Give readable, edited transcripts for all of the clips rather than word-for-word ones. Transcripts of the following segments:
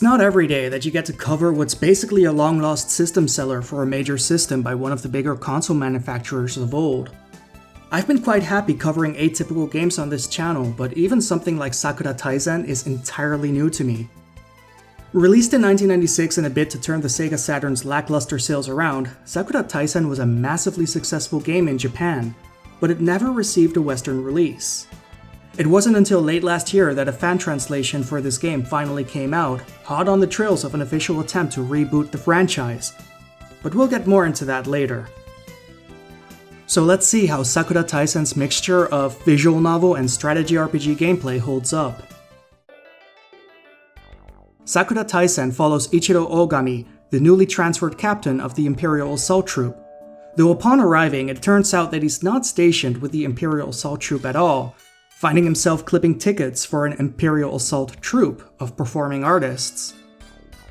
not every day that you get to cover what's basically a long-lost system seller for a major system by one of the bigger console manufacturers of old. I've been quite happy covering atypical games on this channel, but even something like Sakura Taisen is entirely new to me. Released in 1996 in a bid to turn the Sega Saturn's lackluster sales around, Sakura Taisen was a massively successful game in Japan, but it never received a Western release. It wasn't until late last year that a fan translation for this game finally came out, hot on the trails of an official attempt to reboot the franchise. But we'll get more into that later. So let's see how Sakura Taisen's mixture of visual novel and strategy RPG gameplay holds up. Sakura Taisen follows Ichiro Ogami, the newly transferred captain of the Imperial Assault Troop. Though upon arriving, it turns out that he's not stationed with the Imperial Assault Troop at all, finding himself clipping tickets for an Imperial Assault Troop of performing artists.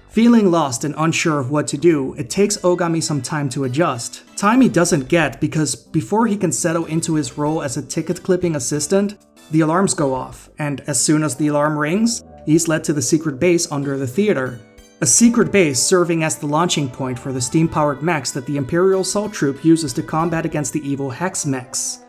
Feeling lost and unsure of what to do, it takes Ogami some time to adjust. Time he doesn't get because before he can settle into his role as a ticket-clipping assistant, the alarms go off, and as soon as the alarm rings, he's led to the secret base under the theater. A secret base serving as the launching point for the steam-powered mechs that the Imperial Assault Troop uses to combat against the evil Hex mechs.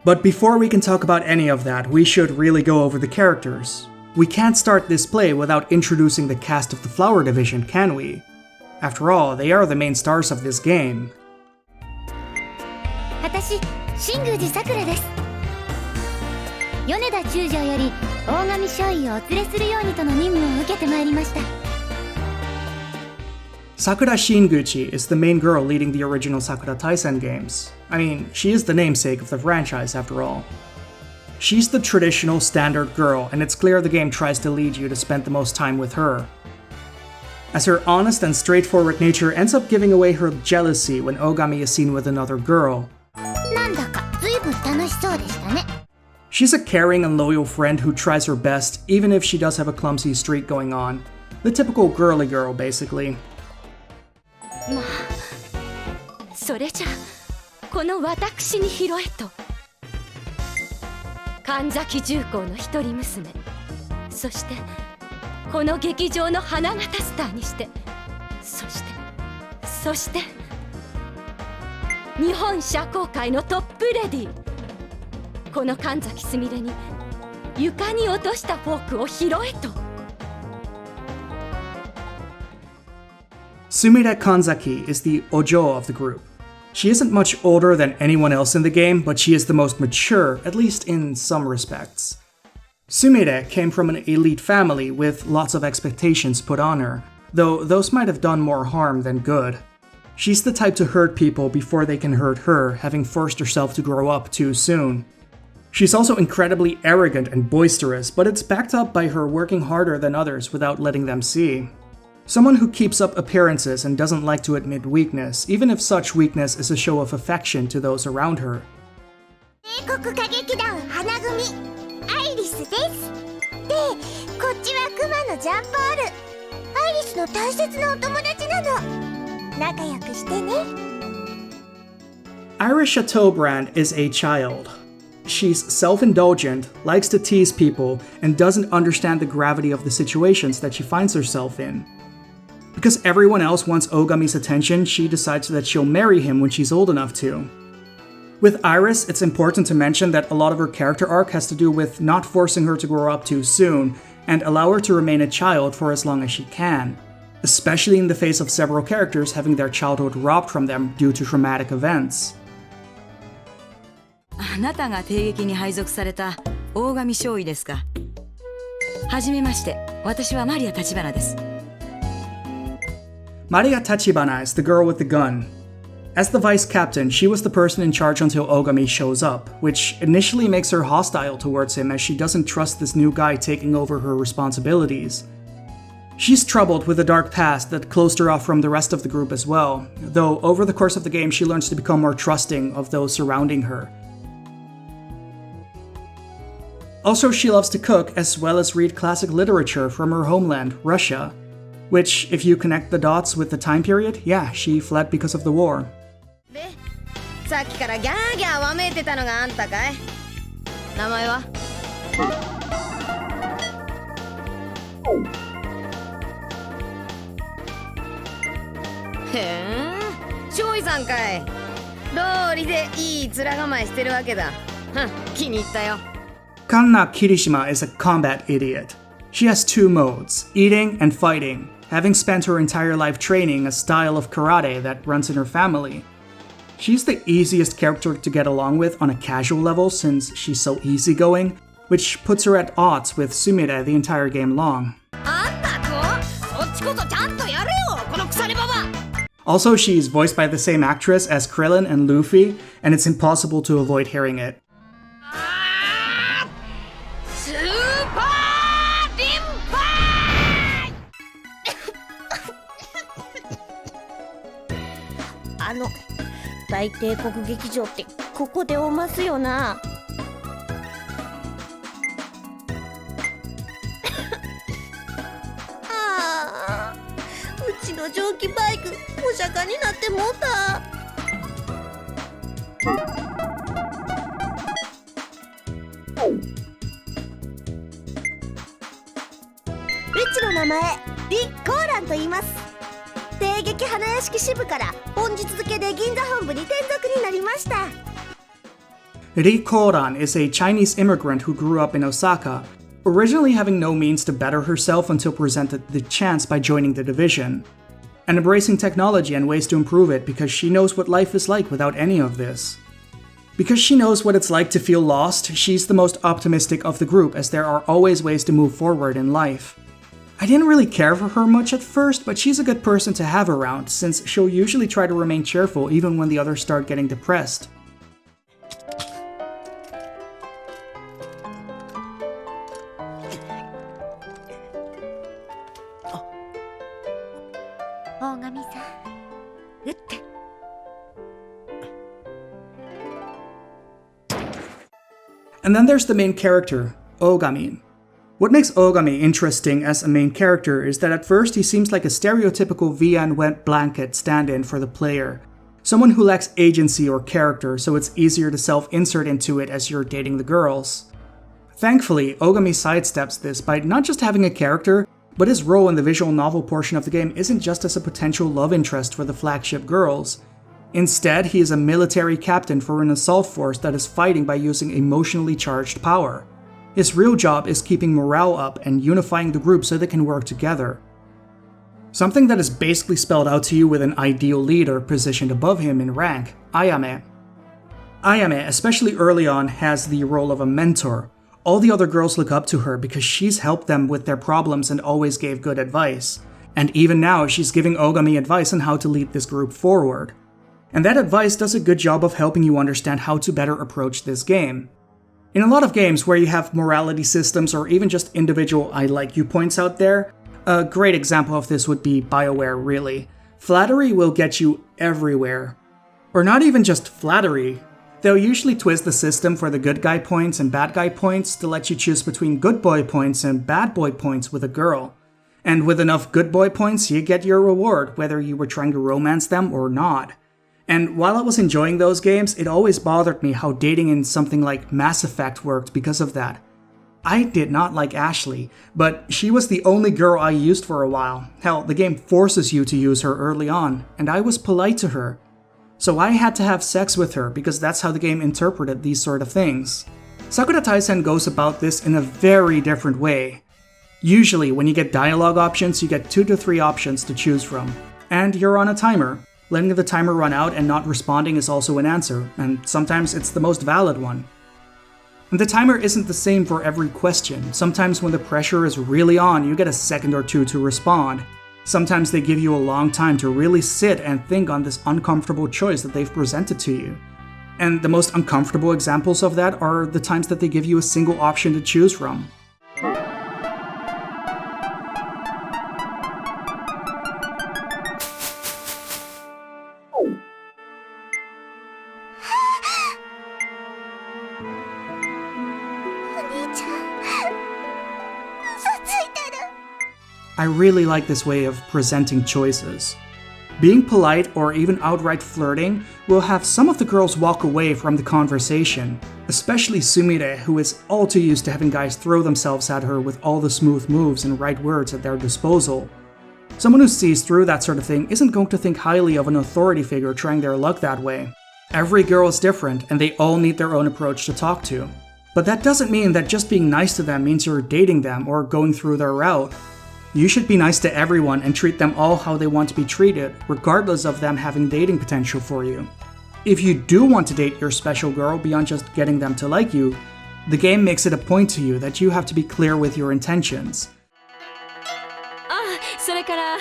But before we can talk about any of that, we should really go over the characters. We can't start this play without introducing the cast of the Flower Division, can we? After all, they are the main stars of this game. 私、新宮寺さくらです。米田中将より大神少尉をお連れするようにとの任務を受けてまいりました。 Sakura Shinguchi is the main girl leading the original Sakura Taisen games. I mean, she is the namesake of the franchise after all. She's the traditional standard girl, and it's clear the game tries to lead you to spend the most time with her. As her honest and straightforward nature ends up giving away her jealousy when Ogami is seen with another girl. She's a caring and loyal friend who tries her best, even if she does have a clumsy streak going on. The typical girly girl, basically. まあ、それじゃこの私に拾えと神崎重工の一人娘、そしてこの劇場の花形スターにして、そして日本社交界のトップレディー、この神崎すみれに床に落としたフォークを拾えと。Sumire Kanzaki is the Ojo of the group. She isn't much older than anyone else in the game, but she is the most mature, at least in some respects. Sumire came from an elite family with lots of expectations put on her, though those might have done more harm than good. She's the type to hurt people before they can hurt her, having forced herself to grow up too soon. She's also incredibly arrogant and boisterous, but it's backed up by her working harder than others without letting them see. Someone who keeps up appearances and doesn't like to admit weakness, even if such weakness is a show of affection to those around her. Iris Chateaubrand is a child. She's self-indulgent, likes to tease people, and doesn't understand the gravity of the situations that she finds herself in. Because everyone else wants Ogami's attention, she decides that she'll marry him when she's old enough to. With Iris, it's important to mention that a lot of her character arc has to do with not forcing her to grow up too soon, and allow her to remain a child for as long as she can, especially in the face of several characters having their childhood robbed from them due to traumatic events. あなたが帝劇に配属された大神少尉ですか。はじめまして、私はマリア橘です。Maria Tachibana is the girl with the gun. As the vice captain, she was the person in charge until Ogami shows up, which initially makes her hostile towards him as she doesn't trust this new guy taking over her responsibilities. She's troubled with a dark past that closed her off from the rest of the group as well, though over the course of the game she learns to become more trusting of those surrounding her. Also, she loves to cook as well as read classic literature from her homeland, Russia. Which, if you connect the dots with the time period, yeah, she fled because of the war. さっきからギャーギャーわめいてたのがあんたかい？名前はへえ、少尉さんかい。道理でいい面構えしてるわけだ。気に入ったよ。Kanna Kirishima is a combat idiot. She has two modes, eating and fighting, having spent her entire life training a style of karate that runs in her family. She's the easiest character to get along with on a casual level since she's so easygoing, which puts her at odds with Sumire the entire game long. Also, she's voiced by the same actress as Krillin and Luffy, and it's impossible to avoid hearing it. 大帝国劇場ってここでおますよな。ああ、うちの蒸気バイクお釈迦になってもうた。うちの名前リッコーランと言います。帝劇花屋敷支部から本日付で銀座本部に転属になりました。 Ri Koran is a Chinese immigrant who grew up in Osaka, originally having no means to better herself until presented the chance by joining the division, and embracing technology and ways to improve it because she knows what life is like without any of this. Because she knows what it's like to feel lost, she's the most optimistic of the group as there are always ways to move forward in life. I didn't really care for her much at first, but she's a good person to have around since she'll usually try to remain cheerful even when the others start getting depressed. And then there's the main character, Ogami. What makes Ogami interesting as a main character is that at first he seems like a stereotypical Vian wet blanket stand-in for the player. Someone who lacks agency or character, so it's easier to self-insert into it as you're dating the girls. Thankfully, Ogami sidesteps this by not just having a character, but his role in the visual novel portion of the game isn't just as a potential love interest for the flagship girls. Instead, he is a military captain for an assault force that is fighting by using emotionally charged power. His real job is keeping morale up and unifying the group so they can work together. Something that is basically spelled out to you with an ideal leader positioned above him in rank, Ayame. Ayame, especially early on, has the role of a mentor. All the other girls look up to her because she's helped them with their problems and always gave good advice. And even now, she's giving Ogami advice on how to lead this group forward. And that advice does a good job of helping you understand how to better approach this game. In a lot of games where you have morality systems or even just individual I like you points out there, a great example of this would be BioWare really. Flattery will get you everywhere. Or not even just flattery. They'll usually twist the system for the good guy points and bad guy points to let you choose between good boy points and bad boy points with a girl. And with enough good boy points, you get your reward, whether you were trying to romance them or not. And while I was enjoying those games, it always bothered me how dating in something like Mass Effect worked because of that. I did not like Ashley, but she was the only girl I used for a while. Hell, the game forces you to use her early on, and I was polite to her. So I had to have sex with her because that's how the game interpreted these sort of things. Sakura Taisen goes about this in a very different way. Usually, when you get dialogue options, you get 2 to 3 options to choose from. And you're on a timer. Letting the timer run out and not responding is also an answer, and sometimes it's the most valid one. And the timer isn't the same for every question. Sometimes when the pressure is really on, you get a second or two to respond. Sometimes they give you a long time to really sit and think on this uncomfortable choice that they've presented to you. And the most uncomfortable examples of that are the times that they give you a single option to choose from. I really like this way of presenting choices. Being polite or even outright flirting will have some of the girls walk away from the conversation, Especially Sumire, who is all too used to having guys throw themselves at her with all the smooth moves and right words at their disposal. Someone who sees through that sort of thing isn't going to think highly of an authority figure trying their luck that way. Every girl is different, and they all need their own approach to talk to. But that doesn't mean that just being nice to them means you're dating them or going through their route. You should be nice to everyone and treat them all how they want to be treated, regardless of them having dating potential for you. If you do want to date your special girl beyond just getting them to like you, the game makes it a point to you that you have to be clear with your intentions. それから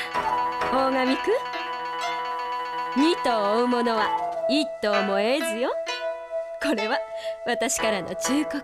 大神くん2頭追うものは1頭も得ずよ。これは私からの忠告。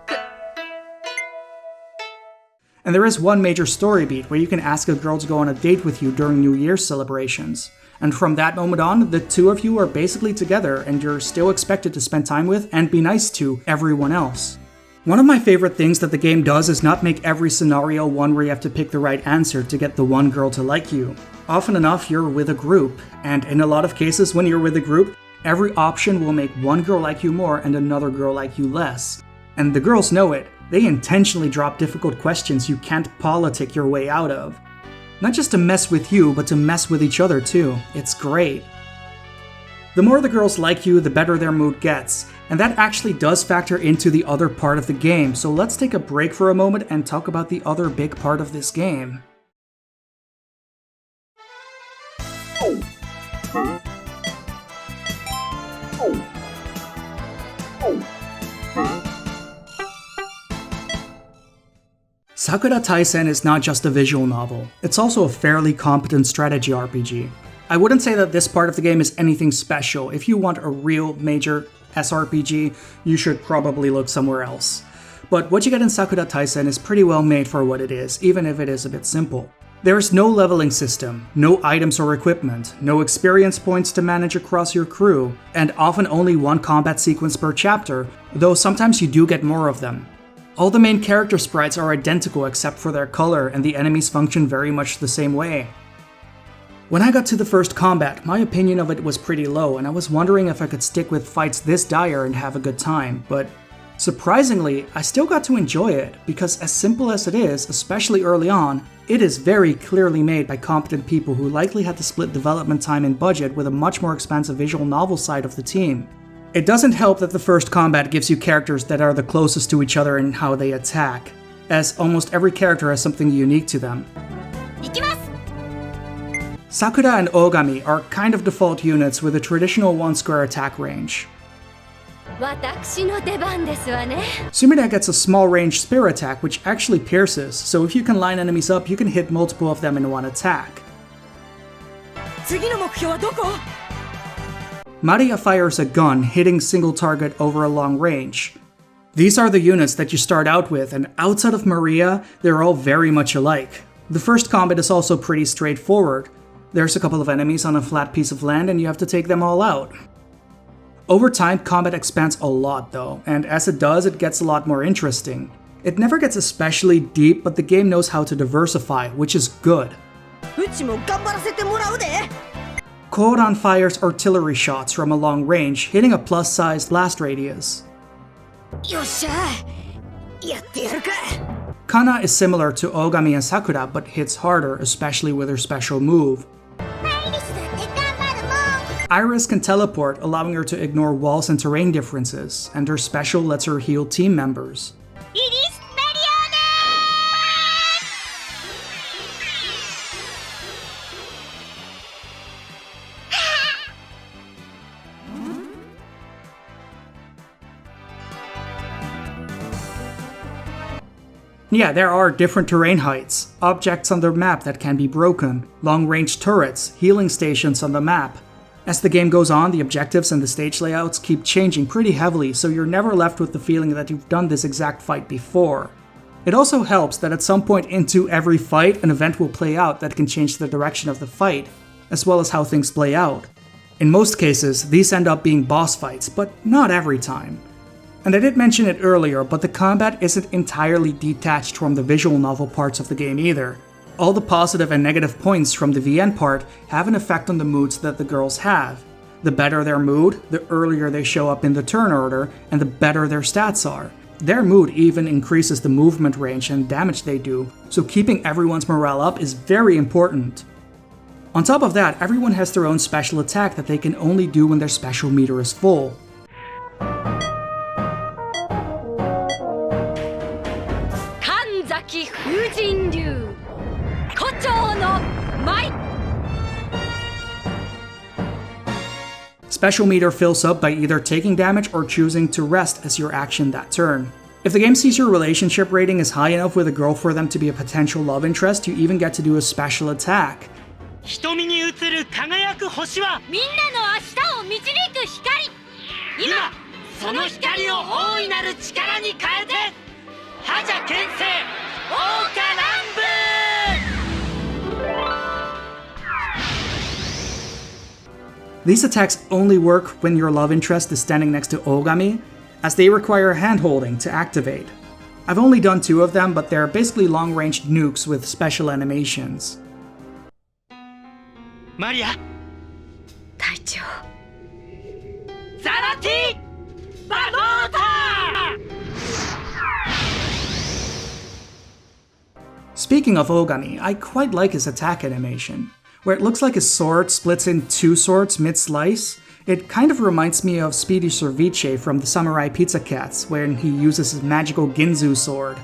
And there is one major story beat where you can ask a girl to go on a date with you during New Year's celebrations. And from that moment on, the two of you are basically together and you're still expected to spend time with and be nice to everyone else. One of my favorite things that the game does is not make every scenario one where you have to pick the right answer to get the one girl to like you. Often enough, you're with a group, and in a lot of cases when you're with a group, every option will make one girl like you more and another girl like you less. And the girls know it. They intentionally drop difficult questions you can't politic your way out of. Not just to mess with you, but to mess with each other too. It's great. The more the girls like you, the better their mood gets. And that actually does factor into the other part of the game, so let's take a break for a moment and talk about the other big part of this game. Sakura Taisen is not just a visual novel, it's also a fairly competent strategy RPG. I wouldn't say that this part of the game is anything special. If you want a real major SRPG, you should probably look somewhere else. But what you get in Sakura Taisen is pretty well made for what it is, even if it is a bit simple. There is no leveling system, no items or equipment, no experience points to manage across your crew, and often only one combat sequence per chapter, though sometimes you do get more of them. All the main character sprites are identical except for their color, and the enemies function very much the same way. When I got to the first combat, my opinion of it was pretty low, and I was wondering if I could stick with fights this dire and have a good time, but surprisingly, I still got to enjoy it, because as simple as it is, especially early on, it is very clearly made by competent people who likely had to split development time and budget with a much more expansive visual novel side of the team. It doesn't help that the first combat gives you characters that are the closest to each other in how they attack, as almost every character has something unique to them. Sakura and Ogami are kind of default units with a traditional 1-square attack range. 私の出番ですわね。 Sumire gets a small range spear attack which actually pierces, so if you can line enemies up, you can hit multiple of them in one attack. 次の目標はどこ? Maria fires a gun, hitting single target over a long range. These are the units that you start out with, and outside of Maria, they're all very much alike. The first combat is also pretty straightforward. There's a couple of enemies on a flat piece of land and you have to take them all out. Over time, combat expands a lot though, and as it does, it gets a lot more interesting. It never gets especially deep, but the game knows how to diversify, which is good. うちも頑張らせてもらうで。 Koran fires artillery shots from a long range, hitting a plus-sized blast radius. よっしゃ、やってやるか。 Kana is similar to Ogami and Sakura, but hits harder, especially with her special move. Iris can teleport, allowing her to ignore walls and terrain differences, and her special lets her heal team members. Yeah, there are different terrain heights, objects on the map that can be broken, long-range turrets, healing stations on the map. As the game goes on, the objectives and the stage layouts keep changing pretty heavily, so you're never left with the feeling that you've done this exact fight before. It also helps that at some point into every fight, an event will play out that can change the direction of the fight, as well as how things play out. In most cases, these end up being boss fights, but not every time. And I did mention it earlier, but the combat isn't entirely detached from the visual novel parts of the game either. All the positive and negative points from the VN part have an effect on the moods that the girls have. The better their mood, the earlier they show up in the turn order, and the better their stats are. Their mood even increases the movement range and damage they do, so keeping everyone's morale up is very important. On top of that, everyone has their own special attack that they can only do when their special meter is full. Kanzaki Fujinryu Kochou no Mai. Special meter fills up by either taking damage or choosing to rest as your action that turn. If the game sees your relationship rating is high enough with a girl for them to be a potential love interest, you even get to do a special attack. 瞳に映る輝く星はみんなの明日を導く光。今その光を大いなる力に変えて覇者牽制桜乱舞。 These attacks only work when your love interest is standing next to Ogami, as they require hand-holding to activate. I've only done 2 of them, but they're basically long-range nukes with special animations. マリア隊長。ザラティバドータ。 Speaking of Ogami, I quite like his attack animation. Where it looks like his sword splits in 2 swords mid-slice, it kind of reminds me of Speedy Cerviche from the Samurai Pizza Cats, when he uses his magical Ginzu sword.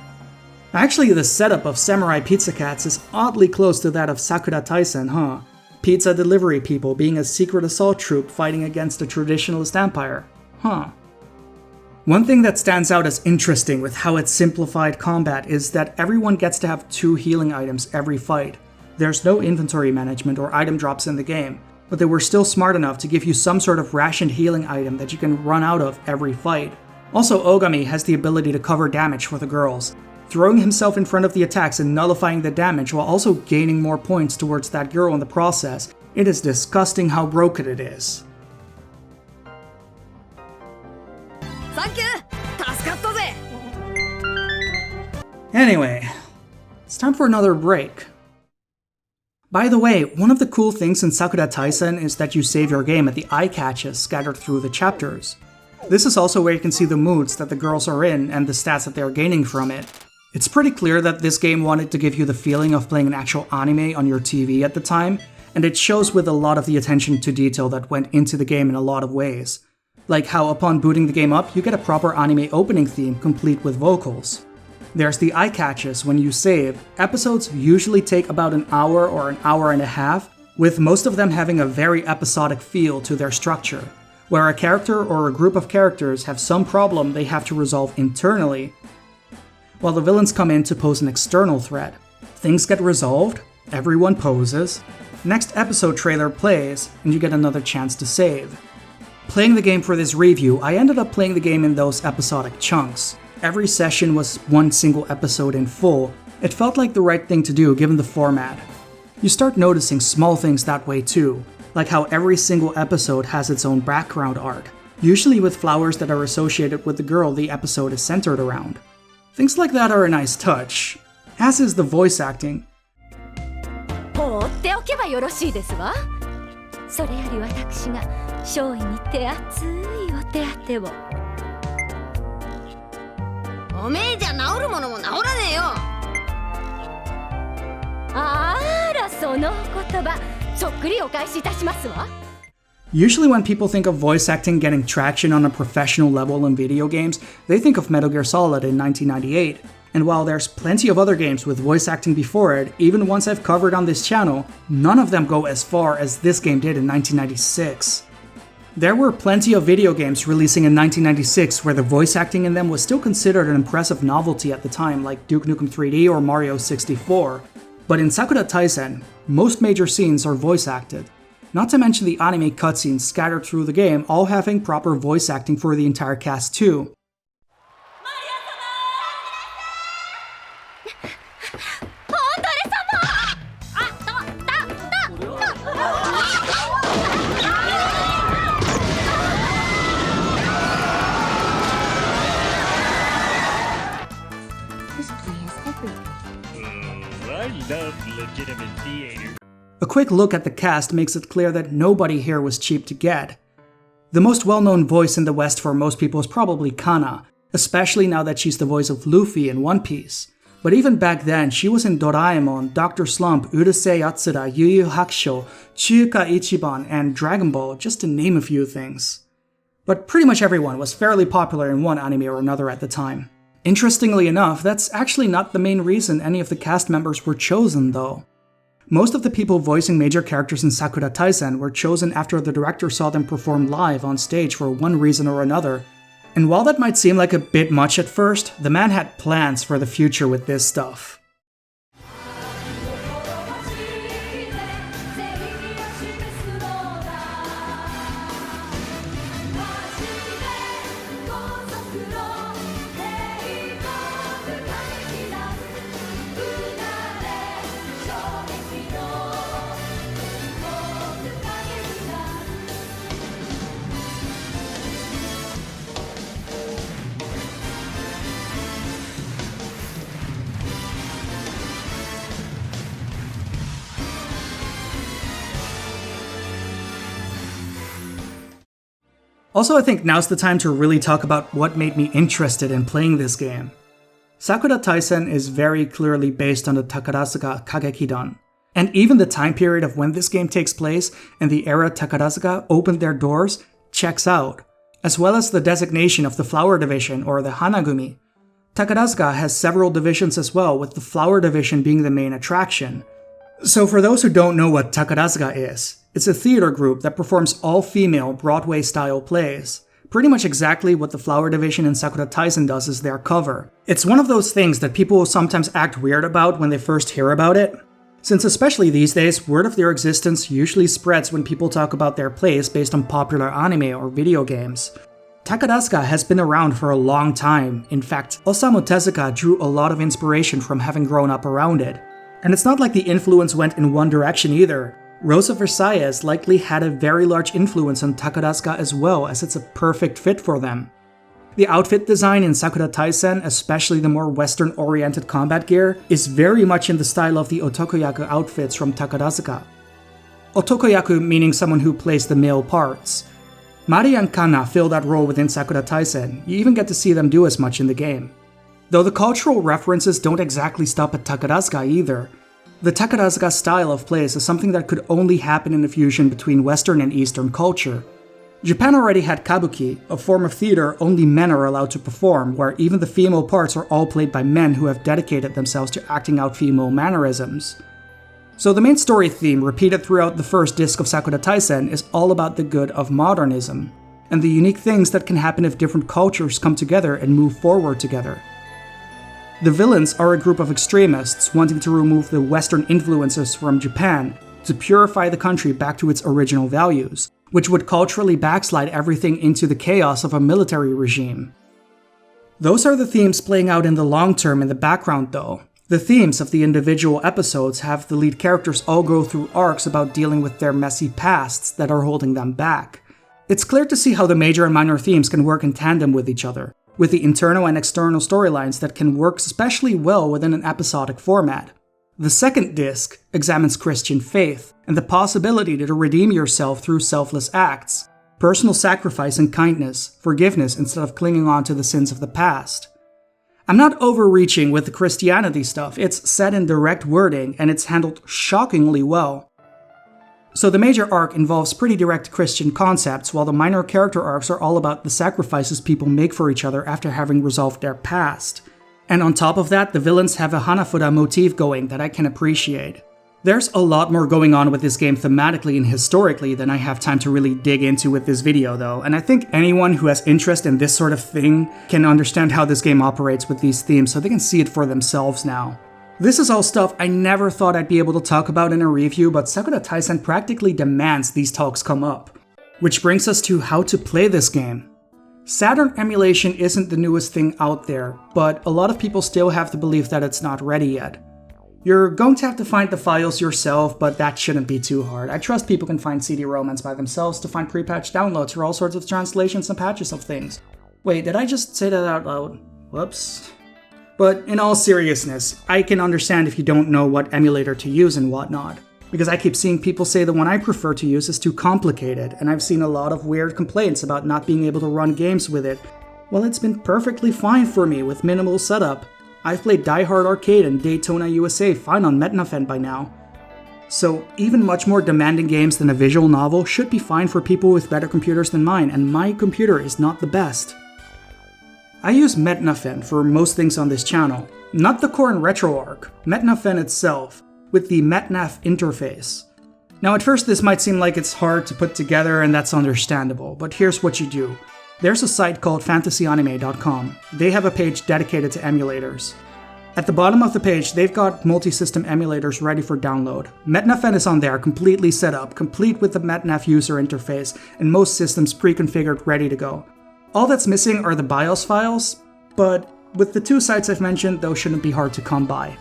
Actually, the setup of Samurai Pizza Cats is oddly close to that of Sakura Taisen, huh? Pizza delivery people being a secret assault troop fighting against a traditionalist empire. Huh. One thing that stands out as interesting with how it's simplified combat is that everyone gets to have 2 healing items every fight. There's no inventory management or item drops in the game, but they were still smart enough to give you some sort of rationed healing item that you can run out of every fight. Also, Ogami has the ability to cover damage for the girls, throwing himself in front of the attacks and nullifying the damage while also gaining more points towards that girl in the process. It is disgusting how broken it is. Thank you! 助かったぜ! Anyway, it's time for another break. By the way, one of the cool things in Sakura Taisen is that you save your game at the eye catches scattered through the chapters. This is also where you can see the moods that the girls are in and the stats that they are gaining from it. It's pretty clear that this game wanted to give you the feeling of playing an actual anime on your TV at the time, and it shows with a lot of the attention to detail that went into the game in a lot of ways. Like how upon booting the game up, you get a proper anime opening theme complete with vocals. There's the eye catches when you save. Episodes usually take about an hour or an hour and a half, with most of them having a very episodic feel to their structure, where a character or a group of characters have some problem they have to resolve internally, while the villains come in to pose an external threat. Things get resolved, everyone poses, next episode trailer plays, and you get another chance to save. Playing the game for this review, I ended up playing the game in those episodic chunks. Every session was one single episode in full. It felt like the right thing to do given the format. You start noticing small things that way too, like how every single episode has its own background art, usually with flowers that are associated with the girl the episode is centered around. Things like that are a nice touch, as is the voice acting. 放っておけばよろしいですわ。それより私が少尉に手厚いお手当てを。おめえじゃ治るものも治らねえよ。あら、その言葉、そっくりお返しいたしますわ。 Usually when people think of voice acting getting traction on a professional level in video games, they think of Metal Gear Solid in 1998. And while there's plenty of other games with voice acting before it, even ones I've covered on this channel, none of them go as far as this game did in 1996. There were plenty of video games releasing in 1996 where the voice acting in them was still considered an impressive novelty at the time, like Duke Nukem 3D or Mario 64. But in Sakura Taisen, most major scenes are voice acted. Not to mention the anime cutscenes scattered through the game all having proper voice acting for the entire cast too. I love legitimate theater. A quick look at the cast makes it clear that nobody here was cheap to get. The most well-known voice in the West for most people is probably Kana, especially now that she's the voice of Luffy in One Piece. But even back then, she was in Doraemon, Dr. Slump, Urusei Yatsura, Yu Yu Hakusho, Chuuka Ichiban, and Dragon Ball, just to name a few things. But pretty much everyone was fairly popular in one anime or another at the time. Interestingly enough, that's actually not the main reason any of the cast members were chosen, though. Most of the people voicing major characters in Sakura Taisen were chosen after the director saw them perform live on stage for one reason or another. And while that might seem like a bit much at first, the man had plans for the future with this stuff. Also, I think now's the time to really talk about what made me interested in playing this game. Sakura Taisen is very clearly based on the Takarazuka Kagekidan, and even the time period of when this game takes place and the era Takarazuka opened their doors checks out, as well as the designation of the Flower Division or the Hanagumi. Takarazuka has several divisions as well, with the Flower Division being the main attraction. So for those who don't know what Takarazuka is, it's a theater group that performs all-female Broadway-style plays. Pretty much exactly what the Flower Division in Sakura Taisen does is their cover. It's one of those things that people will sometimes act weird about when they first hear about it, since especially these days, word of their existence usually spreads when people talk about their plays based on popular anime or video games. Takarazuka has been around for a long time. In fact, Osamu Tezuka drew a lot of inspiration from having grown up around it. And it's not like the influence went in one direction either. Rosa Versailles likely had a very large influence on Takarazuka as well, as it's a perfect fit for them. The outfit design in Sakura Taisen, especially the more Western-oriented combat gear, is very much in the style of the Otokoyaku outfits from Takarazuka. Otokoyaku meaning someone who plays the male parts. Mari and Kana fill that role within Sakura Taisen. You even get to see them do as much in the game. Though the cultural references don't exactly stop at Takarazuka either. The Takarazuka style of plays is something that could only happen in a fusion between Western and Eastern culture. Japan already had kabuki, a form of theater only men are allowed to perform, where even the female parts are all played by men who have dedicated themselves to acting out female mannerisms. So the main story theme repeated throughout the first disc of Sakura Taisen is all about the good of modernism, and the unique things that can happen if different cultures come together and move forward together. The villains are a group of extremists wanting to remove the Western influences from Japan to purify the country back to its original values, which would culturally backslide everything into the chaos of a military regime. Those are the themes playing out in the long term in the background though. The themes of the individual episodes have the lead characters all go through arcs about dealing with their messy pasts that are holding them back. It's clear to see how the major and minor themes can work in tandem with each other, with the internal and external storylines that can work especially well within an episodic format. The second disc examines Christian faith and the possibility to redeem yourself through selfless acts, personal sacrifice and kindness, forgiveness instead of clinging on to the sins of the past. I'm not overreaching with the Christianity stuff, it's said in direct wording and it's handled shockingly well. So the major arc involves pretty direct Christian concepts, while the minor character arcs are all about the sacrifices people make for each other after having resolved their past. And on top of that, the villains have a Hanafuda motif going that I can appreciate. There's a lot more going on with this game thematically and historically than I have time to really dig into with this video though, and I think anyone who has interest in this sort of thing can understand how this game operates with these themes so they can see it for themselves now. This is all stuff I never thought I'd be able to talk about in a review, but Sakura Taisen practically demands these talks come up. Which brings us to how to play this game. Saturn emulation isn't the newest thing out there, but a lot of people still have the belief that it's not ready yet. You're going to have to find the files yourself, but that shouldn't be too hard. I trust people can find CD-ROMs by themselves to find pre-patched downloads for all sorts of translations and patches of things. Wait, did I just say that out loud? Whoops. But in all seriousness, I can understand if you don't know what emulator to use and whatnot. because I keep seeing people say the one I prefer to use is too complicated, and I've seen a lot of weird complaints about not being able to run games with it. Well, it's been perfectly fine for me with minimal setup. I've played Die Hard Arcade and Daytona USA fine on Metnafen by now. So even much more demanding games than a visual novel should be fine for people with better computers than mine, and my computer is not the best. I use Metnafen for most things on this channel, not the core and RetroArch, Metnafen itself, with the Metnaf interface. Now at first this might seem like it's hard to put together, and that's understandable, but here's what you do. There's a site called fantasyanime.com. They have a page dedicated to emulators. At the bottom of the page, they've got multi-system emulators ready for download. Metnafen is on there, completely set up, complete with the Metnaf user interface, and most systems pre-configured ready to go. All that's missing are the BIOS files, but with the two sites I've mentioned, those shouldn't be hard to come by.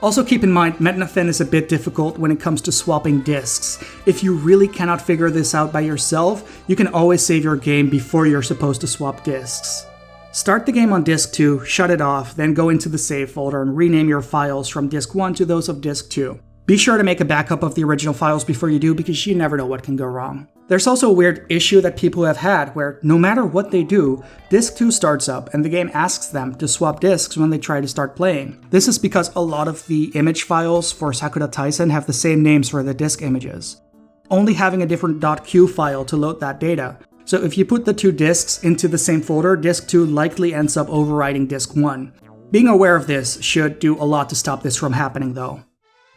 Also keep in mind, Metnafen is a bit difficult when it comes to swapping disks. If you really cannot figure this out by yourself, you can always save your game before you're supposed to swap disks. Start the game on disk 2, shut it off, then go into the save folder and rename your files from disk 1 to those of disk 2. Be sure to make a backup of the original files before you do, because you never know what can go wrong. There's also a weird issue that people have had where no matter what they do, disk 2 starts up and the game asks them to swap disks when they try to start playing. This is because a lot of the image files for Sakura Taisen have the same names for the disk images, only having a different .q file to load that data. So if you put the two disks into the same folder, disk 2 likely ends up overwriting disk 1. Being aware of this should do a lot to stop this from happening though.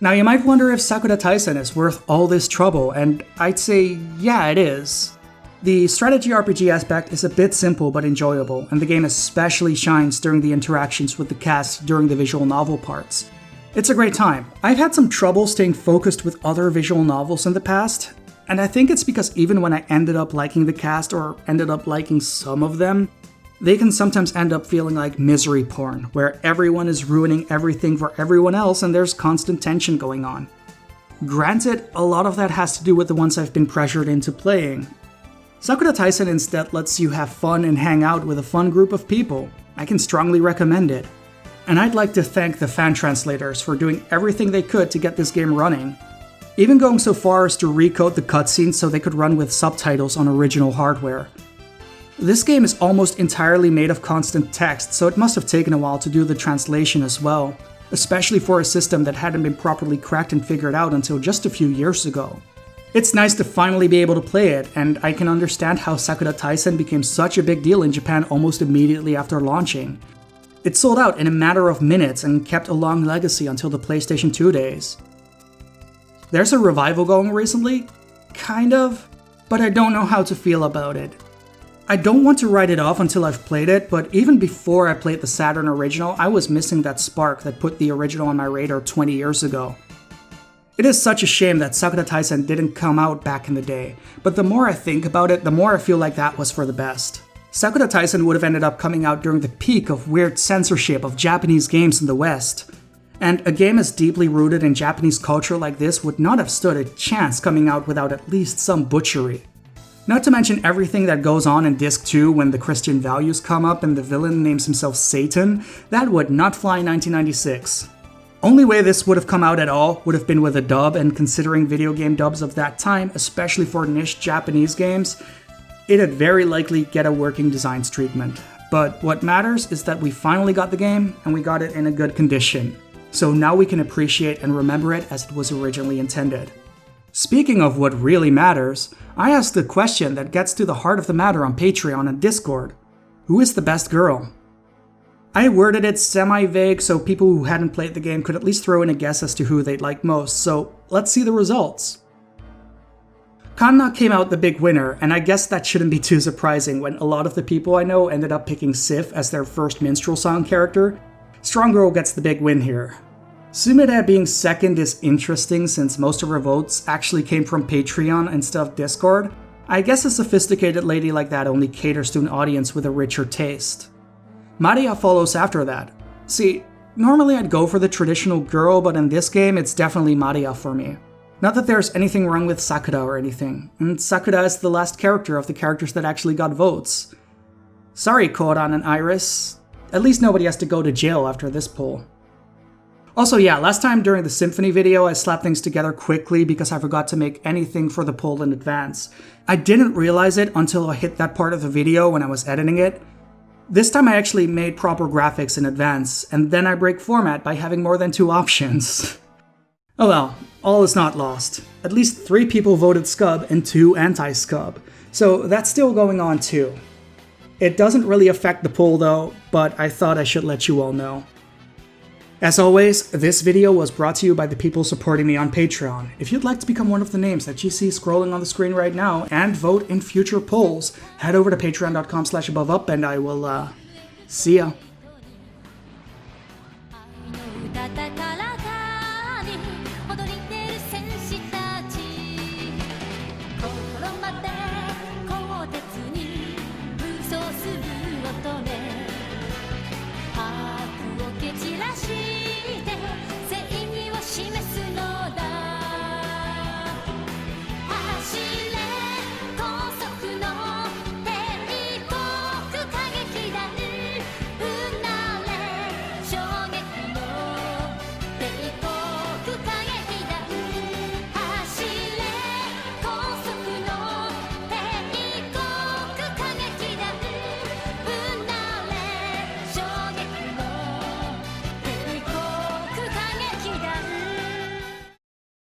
Now you might wonder if Sakura Taisen is worth all this trouble, and I'd say yeah, it is. The strategy RPG aspect is a bit simple but enjoyable, and the game especially shines during the interactions with the cast during the visual novel parts. It's a great time. I've had some trouble staying focused with other visual novels in the past, and I think it's because even when I ended up liking the cast or ended up liking some of them, they can sometimes end up feeling like misery porn, where everyone is ruining everything for everyone else and there's constant tension going on. Granted, a lot of that has to do with the ones I've been pressured into playing. Sakura Taisen instead lets you have fun and hang out with a fun group of people. I can strongly recommend it. And I'd like to thank the fan translators for doing everything they could to get this game running. Even going so far as to recode the cutscenes so they could run with subtitles on original hardware. This game is almost entirely made of constant text, so it must have taken a while to do the translation as well, especially for a system that hadn't been properly cracked and figured out until just a few years ago. It's nice to finally be able to play it, and I can understand how Sakura Taisen became such a big deal in Japan almost immediately after launching. It sold out in a matter of minutes and kept a long legacy until the PlayStation 2 days. There's a revival going recently? Kind of, but I don't know how to feel about it. I don't want to write it off until I've played it, but even before I played the Saturn original, I was missing that spark that put the original on my radar 20 years ago. It is such a shame that Sakura Taisen didn't come out back in the day, but the more I think about it, the more I feel like that was for the best. Sakura Taisen would have ended up coming out during the peak of weird censorship of Japanese games in the West. And a game as deeply rooted in Japanese culture like this would not have stood a chance coming out without at least some butchery. Not to mention everything that goes on in Disc 2 when the Christian values come up and the villain names himself Satan, that would not fly in 1996. Only way this would have come out at all would have been with a dub, and considering video game dubs of that time, especially for niche Japanese games, it'd very likely get a working designs treatment. But what matters is that we finally got the game, and we got it in a good condition. So now we can appreciate and remember it as it was originally intended. Speaking of what really matters, I asked a question that gets to the heart of the matter on Patreon and Discord. Who is the best girl? I worded it semi-vague so people who hadn't played the game could at least throw in a guess as to who they'd like most, so let's see the results. Kanna came out the big winner, and I guess that shouldn't be too surprising when a lot of the people I know ended up picking Sif as their first minstrel song character. Strong Girl gets the big win here. Sumire being second is interesting since most of her votes actually came from Patreon instead of Discord. I guess a sophisticated lady like that only caters to an audience with a richer taste. Maria follows after that. See, normally I'd go for the traditional girl, but in this game it's definitely Maria for me. Not that there's anything wrong with Sakura or anything, and Sakura is the last character of the characters that actually got votes. Sorry Koran and Iris, at least nobody has to go to jail after this poll. Also, yeah, last time during the Symphony video, I slapped things together quickly because I forgot to make anything for the poll in advance. I didn't realize it until I hit that part of the video when I was editing it. This time I actually made proper graphics in advance, and then I break format by having more than 2 options. Oh well, all is not lost. At least 3 people voted scub and 2 anti-scub, so that's still going on too. It doesn't really affect the poll though, but I thought I should let you all know. As always, this video was brought to you by the people supporting me on Patreon. If you'd like to become one of the names that you see scrolling on the screen right now and vote in future polls, head over to patreon.com/AboveUp and I will, see ya.